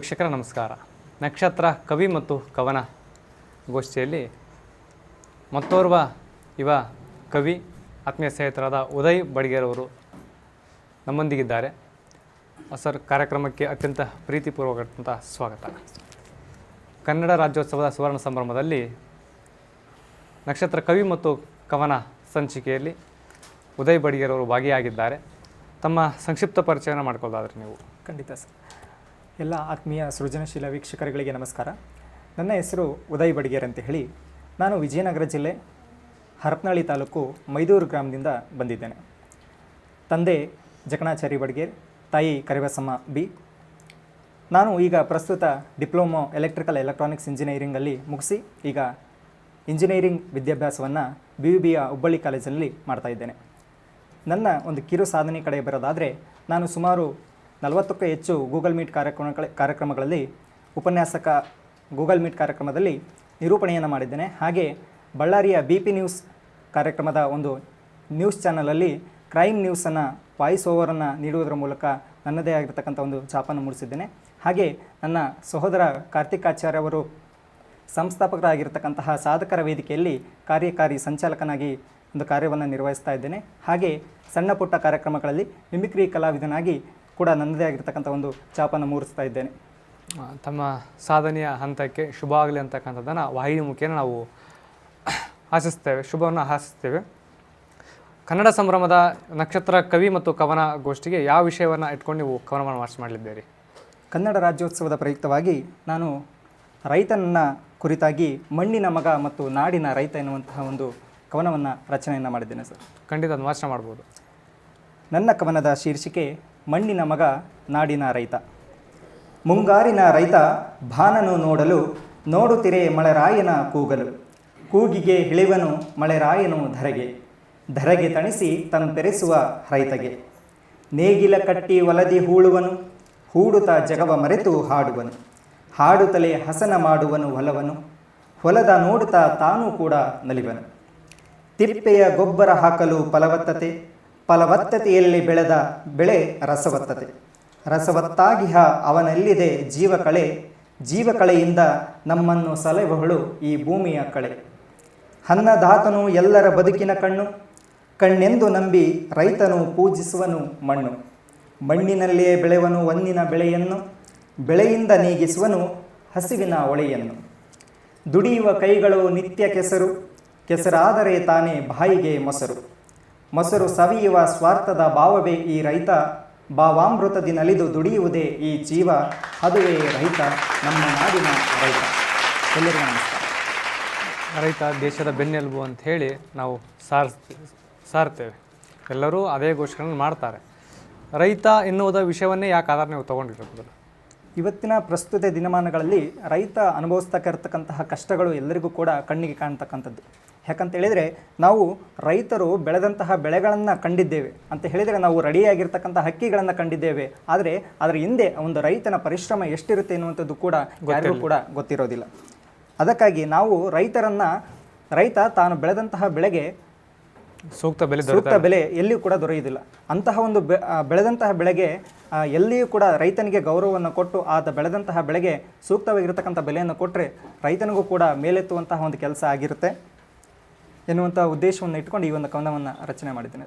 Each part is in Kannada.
ವೀಕ್ಷಕರ ನಮಸ್ಕಾರ. ನಕ್ಷತ್ರ ಕವಿ ಮತ್ತು ಕವನ ಗೋಷ್ಠಿಯಲ್ಲಿ ಮತ್ತೋರ್ವ ಯುವ ಕವಿ ಆತ್ಮೀಯ ಸ್ನೇಹಿತರಾದ ಉದಯ್ ಬಡಿಗೇರವರು ನಮ್ಮೊಂದಿಗಿದ್ದಾರೆ. ಸರ್, ಕಾರ್ಯಕ್ರಮಕ್ಕೆ ಅತ್ಯಂತ ಪ್ರೀತಿಪೂರ್ವಕವಾದಂಥ ಸ್ವಾಗತ. ಕನ್ನಡ ರಾಜ್ಯೋತ್ಸವದ ಸುವರ್ಣ ಸಂಭ್ರಮದಲ್ಲಿ ನಕ್ಷತ್ರ ಕವಿ ಮತ್ತು ಕವನ ಸಂಚಿಕೆಯಲ್ಲಿ ಉದಯ್ ಬಡಿಗೇರವರು ಭಾಗಿಯಾಗಿದ್ದಾರೆ. ತಮ್ಮ ಸಂಕ್ಷಿಪ್ತ ಪರಿಚಯನ ಮಾಡ್ಕೊಳ್ಳೋದಾದ್ರೆ ನೀವು. ಖಂಡಿತ ಸರ್. ಎಲ್ಲ ಆತ್ಮೀಯ ಸೃಜನಶೀಲ ವೀಕ್ಷಕರುಗಳಿಗೆ ನಮಸ್ಕಾರ. ನನ್ನ ಹೆಸರು ಉದಯ್ ಬಡಿಗೇರ್ ಅಂತ ಹೇಳಿ. ನಾನು ವಿಜಯನಗರ ಜಿಲ್ಲೆ ಹರಪನಹಳ್ಳಿ ತಾಲೂಕು ಮೈದೂರು ಗ್ರಾಮದಿಂದ ಬಂದಿದ್ದೇನೆ. ತಂದೆ ಜಕಣಾಚಾರಿ ಬಡಿಗೇರ್, ತಾಯಿ ಕರಿಬಸಮ್ಮ ಬಿ. ನಾನು ಈಗ ಪ್ರಸ್ತುತ ಡಿಪ್ಲೊಮೊ ಎಲೆಕ್ಟ್ರಾನಿಕ್ಸ್ ಇಂಜಿನಿಯರಿಂಗಲ್ಲಿ ಮುಗಿಸಿ ಈಗ ಇಂಜಿನಿಯರಿಂಗ್ ವಿದ್ಯಾಭ್ಯಾಸವನ್ನು BUBಯ ಹುಬ್ಬಳ್ಳಿ ಕಾಲೇಜಲ್ಲಿ ಮಾಡ್ತಾಯಿದ್ದೇನೆ. ನನ್ನ ಒಂದು ಕಿರು ಸಾಧನೆ ಕಡೆ ಬರೋದಾದರೆ, ನಾನು ಸುಮಾರು 40ಕ್ಕೂ ಹೆಚ್ಚು ಗೂಗಲ್ ಮೀಟ್ ಕಾರ್ಯಕ್ರಮಗಳಲ್ಲಿ ಉಪನ್ಯಾಸಕ, ಗೂಗಲ್ ಮೀಟ್ ಕಾರ್ಯಕ್ರಮದಲ್ಲಿ ನಿರೂಪಣೆಯನ್ನು ಮಾಡಿದ್ದೇನೆ. ಹಾಗೆ ಬಳ್ಳಾರಿಯ BP ನ್ಯೂಸ್ ಕಾರ್ಯಕ್ರಮದ ಒಂದು ನ್ಯೂಸ್ ಚಾನಲಲ್ಲಿ ಕ್ರೈಮ್ ನ್ಯೂಸನ್ನು ವಾಯ್ಸ್ ಓವರನ್ನು ನೀಡುವುದರ ಮೂಲಕ ನನ್ನದೇ ಆಗಿರತಕ್ಕಂಥ ಒಂದು ಛಾಪನ್ನು ಮೂಡಿಸಿದ್ದೇನೆ. ಹಾಗೆ ನನ್ನ ಸಹೋದರ ಕಾರ್ತಿಕ್ ಆಚಾರ್ಯ ಅವರು ಸಂಸ್ಥಾಪಕರಾಗಿರ್ತಕ್ಕಂತಹ ಸಾಧಕರ ವೇದಿಕೆಯಲ್ಲಿ ಕಾರ್ಯಕಾರಿ ಸಂಚಾಲಕನಾಗಿ ಒಂದು ಕಾರ್ಯವನ್ನು ನಿರ್ವಹಿಸ್ತಾ ಇದ್ದೇನೆ. ಹಾಗೆ ಸಣ್ಣ ಪುಟ್ಟ ಕಾರ್ಯಕ್ರಮಗಳಲ್ಲಿ ಮಿಮಿಕ್ರಿ ಕಲಾವಿದನಾಗಿ ಕೂಡ ನನ್ನದೇ ಆಗಿರ್ತಕ್ಕಂಥ ಒಂದು ಛಾಪನ್ನು ಮೂಡಿಸ್ತಾ ಇದ್ದೇನೆ. ತಮ್ಮ ಸಾಧನೆಯ ಹಂತಕ್ಕೆ ಶುಭ ಆಗಲಿ ಅಂತಕ್ಕಂಥದ್ದನ್ನು ವಾಹಿನಿ ಮುಖೇನ ನಾವು ಆಶಿಸ್ತೇವೆ, ಶುಭವನ್ನು ಆಶಿಸ್ತೇವೆ. ಕನ್ನಡ ಸಂಭ್ರಮದ ನಕ್ಷತ್ರ ಕವಿ ಮತ್ತು ಕವನ ಗೋಷ್ಠಿಗೆ ಯಾವ ವಿಷಯವನ್ನು ಇಟ್ಕೊಂಡು ನೀವು ಕವನವನ್ನು ಮಾಡಲಿದ್ದೀರಿ? ಕನ್ನಡ ರಾಜ್ಯೋತ್ಸವದ ಪ್ರಯುಕ್ತವಾಗಿ ನಾನು ರೈತನನ್ನ ಕುರಿತಾಗಿ ಮಣ್ಣಿನ ಮಗ ಮತ್ತು ನಾಡಿನ ರೈತ ಎನ್ನುವಂತಹ ಒಂದು ಕವನವನ್ನು ರಚನೆಯನ್ನು ಮಾಡಿದ್ದೇನೆ ಸರ್. ಖಂಡಿತ ಅದನ್ನು ವಾಚನ ಮಾಡ್ಬೋದು. ನನ್ನ ಕವನದ ಶೀರ್ಷಿಕೆ ಮಣ್ಣಿನ ಮಗ ನಾಡಿನ ರೈತ. ಮುಂಗಾರಿನ ರೈತ ಭಾನನು ನೋಡಲು ನೋಡುತ್ತಿರೆ ಮಳೆರಾಯನ ಕೂಗಲು. ಕೂಗಿಗೆ ಇಳಿವನು ಮಳೆರಾಯನು ಧರೆಗೆ ತಣಿಸಿ ತಂಪೆರೆಸುವ ರೈತಗೆ. ನೇಗಿಲ ಕಟ್ಟಿ ಒಲದಿ ಹೂಳುವನು, ಹೂಡುತ್ತಾ ಜಗವ ಮರೆತು ಹಾಡುವನು. ಹಾಡುತ್ತಲೇ ಹಸನ ಮಾಡುವನು ಹೊಲದ ನೋಡುತ್ತಾ ತಾನೂ ಕೂಡ ನಲಿವನು. ತಿಪ್ಪೆಯ ಗೊಬ್ಬರ ಹಾಕಲು ಫಲವತ್ತತೆಯಲ್ಲಿ ಬೆಳೆದ ಬೆಳೆ ರಸವತ್ತಾಗಿಹ ಅವನಲ್ಲಿದೆ ಜೀವಕಳೆಯಿಂದ ನಮ್ಮನ್ನು ಸಲಹುವಳು ಈ ಭೂಮಿಯ ಕಳೆ. ಅನ್ನದಾತನು ಎಲ್ಲರ ಬದುಕಿನ ಕಣ್ಣೆಂದು ನಂಬಿ ರೈತನು ಪೂಜಿಸುವನು ಮಣ್ಣಿನಲ್ಲಿಯೇ ಬೆಳೆವನು ಒಂದಿನ ಬೆಳೆಯಿಂದ ನೀಗಿಸುವನು ಹಸಿವಿನ ಒಳೆಯನ್ನು. ದುಡಿಯುವ ಕೈಗಳು ನಿತ್ಯ ಕೆಸರಾದರೆ ತಾನೇ ಬಾಯಿಗೆ ಮೊಸರು ಸವಿಯುವ ಸ್ವಾರ್ಥದ ಭಾವವೇ ಈ ರೈತ. ಭಾವಾಮೃತದಿ ನಲಿದು ದುಡಿಯುವುದೇ ಈ ಜೀವ, ಅದುವೇ ರೈತ, ನಮ್ಮ ನಾಡಿನ ರೈತ. ಎಲ್ಲರಿಗೂ ನಮಸ್ಕಾರ. ರೈತ ದೇಶದ ಬೆನ್ನೆಲುಬು ಅಂತ ಹೇಳಿ ನಾವು ಸಾರ್ತೇವೆ. ಎಲ್ಲರೂ ಅದೇ ಘೋಷಣೆಗಳನ್ನು ಮಾಡ್ತಾರೆ. ರೈತ ಎನ್ನುವುದ ವಿಷಯವನ್ನೇ ಯಾಕೆ ಆಧಾರ ನೀವು ತೊಗೊಂಡಿರೋದು? ಇವತ್ತಿನ ಪ್ರಸ್ತುತ ದಿನಮಾನಗಳಲ್ಲಿ ರೈತ ಅನುಭವಿಸ್ತಕ್ಕಿರ್ತಕ್ಕಂತಹ ಕಷ್ಟಗಳು ಎಲ್ಲರಿಗೂ ಕೂಡ ಕಣ್ಣಿಗೆ ಕಾಣ್ತಕ್ಕಂಥದ್ದು. ಯಾಕಂತ ಹೇಳಿದರೆ, ನಾವು ರೈತರು ಬೆಳೆದಂತಹ ಬೆಳೆಗಳನ್ನು ಕಂಡಿದ್ದೇವೆ ಅಂತ ಹೇಳಿದರೆ, ನಾವು ರೆಡಿಯಾಗಿರ್ತಕ್ಕಂಥ ಹಕ್ಕಿಗಳನ್ನು ಕಂಡಿದ್ದೇವೆ. ಆದರೆ ಅದರ ಹಿಂದೆ ಒಂದು ರೈತನ ಪರಿಶ್ರಮ ಎಷ್ಟಿರುತ್ತೆ ಎನ್ನುವಂಥದ್ದು ಕೂಡ ಯಾರಿಗೂ ಕೂಡ ಗೊತ್ತಿರೋದಿಲ್ಲ. ಅದಕ್ಕಾಗಿ ನಾವು ರೈತ ತಾನು ಬೆಳೆದಂತಹ ಬೆಳೆಗೆ ಸೂಕ್ತ ಬೆಲೆ ಎಲ್ಲಿಯೂ ಕೂಡ ದೊರೆಯುವುದಿಲ್ಲ. ಅಂತಹ ಒಂದು ಬೆಳೆದಂತಹ ಬೆಳೆಗೆ ಎಲ್ಲಿಯೂ ಕೂಡ ರೈತನಿಗೆ ಗೌರವವನ್ನು ಕೊಟ್ಟು ಆತ ಬೆಳೆದಂತಹ ಬೆಳೆಗೆ ಸೂಕ್ತವಾಗಿರತಕ್ಕಂಥ ಬೆಲೆಯನ್ನು ಕೊಟ್ಟರೆ ರೈತನಿಗೂ ಕೂಡ ಮೇಲೆತ್ತುವಂತಹ ಒಂದು ಕೆಲಸ ಆಗಿರುತ್ತೆ ಎನ್ನುವಂಥ ಉದ್ದೇಶವನ್ನು ಇಟ್ಕೊಂಡು ಈ ಒಂದು ಕವನವನ್ನು ರಚನೆ ಮಾಡಿದ್ದೇನೆ.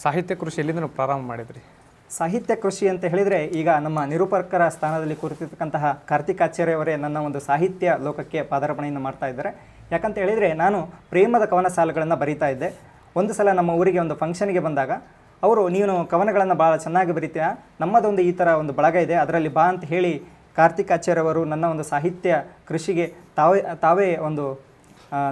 ಸಾಹಿತ್ಯ ಕೃಷಿ ಎಲ್ಲಿಂದ ಪ್ರಾರಂಭ ಮಾಡಿದ್ರಿ? ಸಾಹಿತ್ಯ ಕೃಷಿ ಅಂತ ಹೇಳಿದರೆ, ಈಗ ನಮ್ಮ ನಿರೂಪಕರ ಸ್ಥಾನದಲ್ಲಿ ಕುರಿತಿರ್ತಕ್ಕಂತಹ ಕಾರ್ತಿಕ್ ಆಚಾರ್ಯವರೇ ನನ್ನ ಒಂದು ಸಾಹಿತ್ಯ ಲೋಕಕ್ಕೆ ಪಾದಾರ್ಪಣೆಯನ್ನು ಮಾಡ್ತಾ ಇದ್ದಾರೆ. ಯಾಕಂತ ಹೇಳಿದರೆ, ನಾನು ಪ್ರೇಮದ ಕವನ ಸಾಲುಗಳನ್ನು ಬರೀತಾ ಇದ್ದೆ. ಒಂದು ಸಲ ನಮ್ಮ ಊರಿಗೆ ಒಂದು ಫಂಕ್ಷನ್ಗೆ ಬಂದಾಗ ಅವರು, ನೀನು ಕವನಗಳನ್ನು ಭಾಳ ಚೆನ್ನಾಗಿ ಬರೀತೀಯ, ನಮ್ಮದೊಂದು ಈ ಥರ ಒಂದು ಬಳಗ ಇದೆ, ಅದರಲ್ಲಿ ಬಾ ಅಂತ ಹೇಳಿ ಕಾರ್ತಿಕ್ ಆಚಾರ್ಯವರು ನನ್ನ ಒಂದು ಸಾಹಿತ್ಯ ಕೃಷಿಗೆ ತಾವೇ ಒಂದು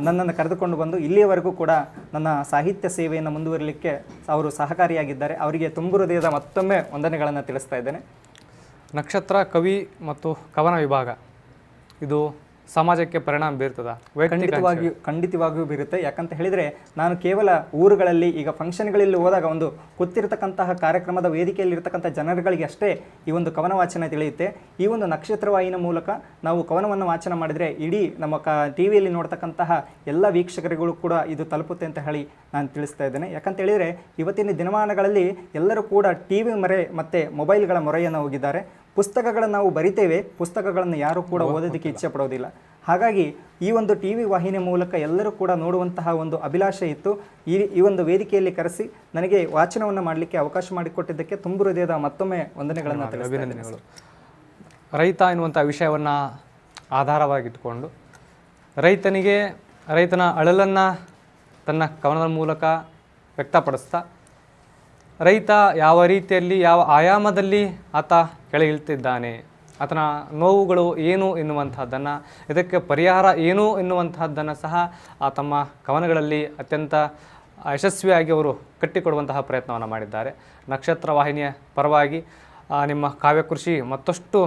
ನನ್ನನ್ನು ಕರೆದುಕೊಂಡು ಬಂದು ಇಲ್ಲಿಯವರೆಗೂ ಕೂಡ ನನ್ನ ಸಾಹಿತ್ಯ ಸೇವೆಯನ್ನು ಮುಂದುವರಲಿಕ್ಕೆ ಅವರು ಸಹಕಾರಿಯಾಗಿದ್ದಾರೆ. ಅವರಿಗೆ ತುಂಬು ಹೃದಯದ ಮತ್ತೊಮ್ಮೆ ವಂದನೆಗಳನ್ನು ತಿಳಿಸ್ತಾ ಇದ್ದೇನೆ. ನಕ್ಷತ್ರ ಕವಿ ಮತ್ತು ಕವನ ವಿಭಾಗ ಇದು ಸಮಾಜಕ್ಕೆ ಪರಿಣಾಮ ಬೀರ್ತದ? ಖಂಡಿತವಾಗಿಯೂ ಬೀರುತ್ತೆ. ಯಾಕಂತ ಹೇಳಿದರೆ, ನಾನು ಕೇವಲ ಊರುಗಳಲ್ಲಿ ಈಗ ಫಂಕ್ಷನ್ಗಳಲ್ಲಿ ಹೋದಾಗ ಒಂದು ಕೂತಿರ್ತಕ್ಕಂತಹ ಕಾರ್ಯಕ್ರಮದ ವೇದಿಕೆಯಲ್ಲಿರ್ತಕ್ಕಂಥ ಜನರುಗಳಿಗೆ ಅಷ್ಟೇ ಈ ಒಂದು ಕವನ ವಾಚನ ತಿಳಿಯುತ್ತೆ. ಈ ಒಂದು ನಕ್ಷತ್ರವಾಹಿನ ಮೂಲಕ ನಾವು ಕವನವನ್ನು ವಾಚನ ಮಾಡಿದರೆ ಇಡೀ ನಮ್ಮ ಟಿವಿಯಲ್ಲಿ ನೋಡ್ತಕ್ಕಂತಹ ಎಲ್ಲ ವೀಕ್ಷಕರಿಗಳು ಕೂಡ ಇದು ತಲುಪುತ್ತೆ ಅಂತ ಹೇಳಿ ನಾನು ತಿಳಿಸ್ತಾ ಇದ್ದೇನೆ. ಯಾಕಂತ ಹೇಳಿದರೆ, ಇವತ್ತಿನ ದಿನಮಾನಗಳಲ್ಲಿ ಎಲ್ಲರೂ ಕೂಡ ಟಿವಿ ಮೊರೆ ಮತ್ತು ಮೊಬೈಲ್ಗಳ ಮೊರೆಯನ್ನು ಹೋಗಿದ್ದಾರೆ. ಪುಸ್ತಕಗಳನ್ನು ನಾವು ಬರಿತೇವೆ, ಪುಸ್ತಕಗಳನ್ನು ಯಾರು ಕೂಡ ಓದೋದಕ್ಕೆ ಇಚ್ಛೆ ಪಡೋದಿಲ್ಲ. ಹಾಗಾಗಿ ಈ ಒಂದು ಟಿ ವಿ ವಾಹಿನಿಯ ಮೂಲಕ ಎಲ್ಲರೂ ಕೂಡ ನೋಡುವಂತಹ ಒಂದು ಅಭಿಲಾಷೆ ಇತ್ತು. ಈ ಒಂದು ವೇದಿಕೆಯಲ್ಲಿ ಕರೆಸಿ ನನಗೆ ವಾಚನವನ್ನು ಮಾಡಲಿಕ್ಕೆ ಅವಕಾಶ ಮಾಡಿಕೊಟ್ಟಿದ್ದಕ್ಕೆ ತುಂಬ ಹೃದಯದ ಮತ್ತೊಮ್ಮೆ ವಂದನೆಗಳನ್ನು ಅಭಿನಂದನೆಗಳು. ರೈತ ಎನ್ನುವಂಥ ವಿಷಯವನ್ನು ಆಧಾರವಾಗಿಟ್ಟುಕೊಂಡು ರೈತನ ಅಳಲನ್ನು ತನ್ನ ಕವನದ ಮೂಲಕ ವ್ಯಕ್ತಪಡಿಸ್ತಾ ರೈತ ಯಾವ ರೀತಿಯಲ್ಲಿ ಯಾವ ಆಯಾಮದಲ್ಲಿ ಆತ ಕೆಳಗಿಳ್ತಿದ್ದಾನೆ, ಆತನ ನೋವುಗಳು ಏನು ಎನ್ನುವಂಥದ್ದನ್ನು, ಇದಕ್ಕೆ ಪರಿಹಾರ ಏನು ಎನ್ನುವಂತಹದ್ದನ್ನು ಸಹ ತಮ್ಮ ಕವನಗಳಲ್ಲಿ ಅತ್ಯಂತ ಯಶಸ್ವಿಯಾಗಿ ಅವರು ಕಟ್ಟಿಕೊಡುವಂತಹ ಪ್ರಯತ್ನವನ್ನು ಮಾಡಿದ್ದಾರೆ. ನಕ್ಷತ್ರ ವಾಹಿನಿಯ ಪರವಾಗಿ ನಿಮ್ಮ ಕಾವ್ಯಕೃಷಿ ಮತ್ತಷ್ಟು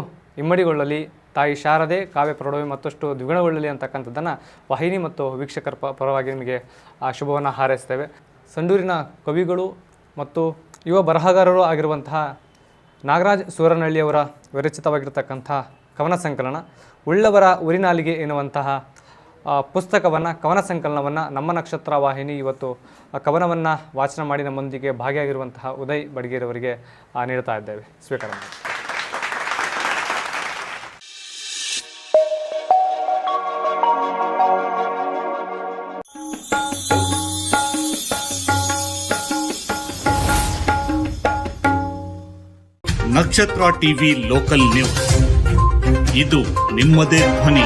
ಇಮ್ಮಡಿಗೊಳ್ಳಲಿ, ತಾಯಿ ಶಾರದೆ ಕಾವ್ಯ ಪ್ರೌಢವಿ ಮತ್ತಷ್ಟು ದ್ವಿಗುಣಗೊಳ್ಳಲಿ ಅಂತಕ್ಕಂಥದ್ದನ್ನು ವಾಹಿನಿ ಮತ್ತು ವೀಕ್ಷಕರ ಪರವಾಗಿ ನಿಮಗೆ ಶುಭವನ್ನು ಹಾರೈಸ್ತೇವೆ. ಸಂಡೂರಿನ ಕವಿಗಳು ಮತ್ತು ಯುವ ಬರಹಗಾರರು ಆಗಿರುವಂತಹ ನಾಗರಾಜ್ ಸೂರನಹಳ್ಳಿಯವರ ವಿರಚಿತವಾಗಿರ್ತಕ್ಕಂಥ ಕವನ ಸಂಕಲನ ಉಳ್ಳವರ ಉರಿನಾಲಿಗೆ ಎನ್ನುವಂತಹ ಕವನ ಸಂಕಲನವನ್ನು ನಮ್ಮ ನಕ್ಷತ್ರ ವಾಹಿನಿ ಇವತ್ತು ಕವನವನ್ನು ವಾಚನ ಮಾಡಿ ನಮ್ಮೊಂದಿಗೆ ಭಾಗಿಯಾಗಿರುವಂತಹ ಉದಯ್ ಬಡಿಗೇರವರಿಗೆ ನೀಡ್ತಾ ಇದ್ದೇವೆ. ಸ್ವೀಕಾರ ಮಾಡಿ. ನಕ್ಷತ್ರ ಟಿವಿ ಲೋಕಲ್ ನ್ಯೂಸ್, ಇದು ನಿಮ್ಮದೇ ಧ್ವನಿ.